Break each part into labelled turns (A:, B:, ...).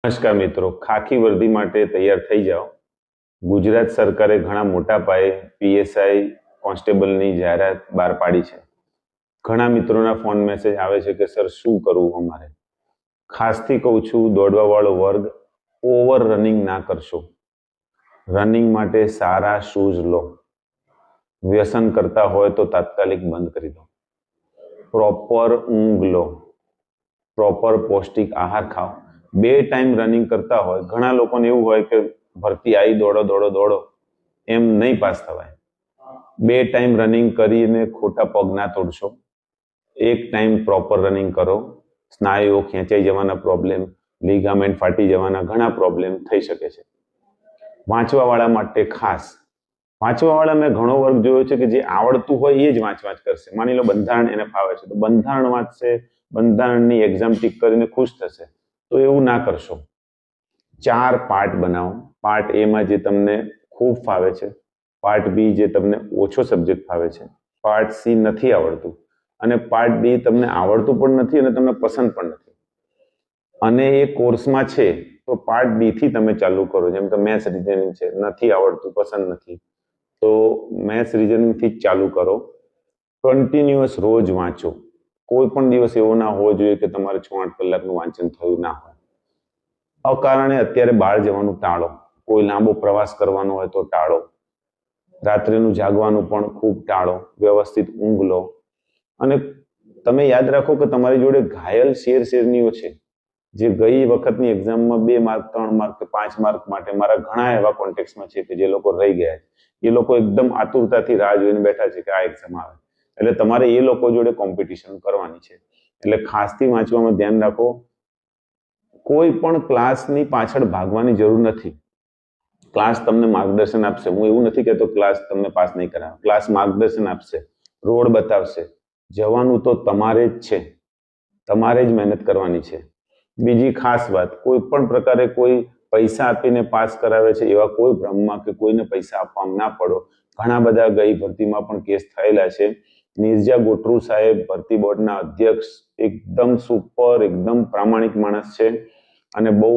A: નમસ્કાર મિત્રો, ખાખી વર્દી માટે તૈયાર થઈ જાઓ। ગુજરાત સરકારે ઘણા મોટા પાયે પીએસઆઈ કોન્સ્ટેબલની જાહેરાત બહાર પાડી છે। ઘણા મિત્રોના ફોન મેસેજ આવે છે કે સર શું કરવું અમારે। ખાસથી કહું છું, દોડવાવાળો વર્ગ ઓવર રનિંગ ના કરશો। રનિંગ માટે સારા શૂઝ લો। વ્યસન કરતા હોય તો તાત્કાલિક બંધ કરી દો। પ્રોપર ઊંઘ લો। પ્રોપર પૌષ્ટિક આહાર ખાઓ। 2 ટાઈમ રનિંગ કરતા હોય, ઘણા લોકોને એવું હોય કે ભરતી આવી દોડો દોડો દોડો, એમ નહીં પાસ થવાય। 2 ટાઈમ રનિંગ કરીને ખોટા પગ ના તોડશો। 1 ટાઈમ પ્રોપર રનિંગ કરો। સ્નાયુઓ ખેંચાઈ જવાના પ્રોબ્લેમ, લિગામેન્ટ ફાટી જવાના ઘણા પ્રોબ્લેમ થઈ શકે છે। વાંચવાવાળા માટે ખાસ, વાંચવાવાળા મેં ઘણો વર્ગ જોયો છે કે જે આવડતું હોય એ જ વાંચ કરશે। માની લો બંધારણ એને ફાવે છે તો બંધારણ વાંચશે, બંધારણની એક્ઝામ ટીક કરીને ખુશ થશે। તો એવું ના કરશો। 4 પાર્ટ બનાવો। પાર્ટ એ માં જે તમને ખૂબ ફાવે છે, પાર્ટ બી જે તમને ઓછો સબ્જેક્ટ ફાવે છે, પાર્ટ સી નથી આવડતું, અને પાર્ટ ડી તમને આવડતું પણ નથી અને તમને પસંદ પણ નથી, અને એ કોર્સમાં છે તો પાર્ટ ડી થી તમે ચાલુ કરો। જેમ કે મેથ્સ રિઝનિંગ છે, નથી આવડતું, પસંદ નથી, તો મેથ્સ રિઝનિંગ થી જ ચાલુ કરો। કન્ટિન્યુઅસ રોજ વાંચો। કોઈ પણ દિવસ એવો ના હોવો જોઈએ કે તમારે 6-8 કલાકનું વાંચન થયું ના હોય। અકારણે અત્યારે બહાર જવાનું ટાળો। કોઈ લાંબો પ્રવાસ કરવાનો હોય તો ટાળો। રાત્રેનું જાગવાનું પણ ખૂબ ટાળો। વ્યવસ્થિત ઊંઘ લો। અને તમે યાદ રાખો કે તમારી જોડે ઘાયલ શેરનીઓ છે, જે ગઈ વખતની એક્ઝામમાં 2 માર્ક 3 માર્ક કે 5 માર્ક માટે મારા ઘણા એવા કોન્ટેક્ટમાં છે કે જે લોકો રહી ગયા છે। એ લોકો એકદમ આતુરતાથી રાહ જોઈને બેઠા છે કે આ એક્ઝામ આવે, એટલે તમારે એ લોકો જોડે કોમ્પિટિશન કરવાની છે। એટલે ખાસથી વાંચવામાં ધ્યાન રાખો। કોઈ પણ ક્લાસની પાછળ ભાગવાની જરૂર નથી। ક્લાસ તમને માર્ગદર્શન આપશે। હું એવું નથી કહેતો ક્લાસ તમને પાસ નહીં કરાવે। ક્લાસ માર્ગદર્શન આપશે, રોડ બતાવશે। જવાનું તો તમારે જ છે, તમારે જ મહેનત કરવાની છે। બીજી ખાસ વાત, કોઈ પણ પ્રકારે કોઈ પૈસા આપીને પાસ કરાવે છે એવા કોઈ ભ્રમમાં કે કોઈને પૈસા આપવામાં ના પડો। ઘણા બધા ગઈ ભરતીમાં પણ કેસ થયેલા છે। નિર્જા ગોટરુ સાહેબ ભરતી બોર્ડના અધ્યક્ષ એકદમ સુપર, એકદમ પ્રામાણિક માણસ છે અને બહુ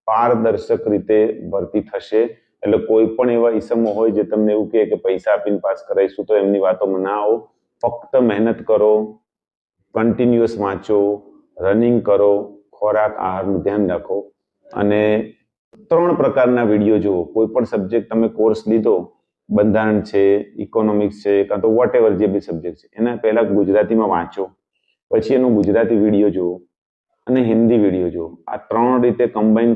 A: પારદર્શક રીતે ભરતી થશે। એટલે કોઈ પણ એવા ઈસમો હોય જે તમને એવું કહે કે પૈસા આપીને પાસ કરાવીશું, તો એમની વાતોમાં ના આવો। ફક્ત મહેનત કરો, કન્ટિન્યુઅસ વાંચો, રનિંગ કરો, ખોરાક આહારનું ધ્યાન રાખો, અને 3 પ્રકારના વિડીયો જુઓ। કોઈ પણ સબ્જેક્ટ તમે કોર્સ લીધો, બંધારણ છે, ઇકોનોમિક્સ છે, કાં તો વોટ એવર જે બી સબ્જેક્ટ છે, એના પહેલા ગુજરાતીમાં વાંચો, પછી એનો ગુજરાતી વિડીયો જુઓ અને હિન્દી વિડીયો જુઓ। આ 3 રીતે કમ્બાઈન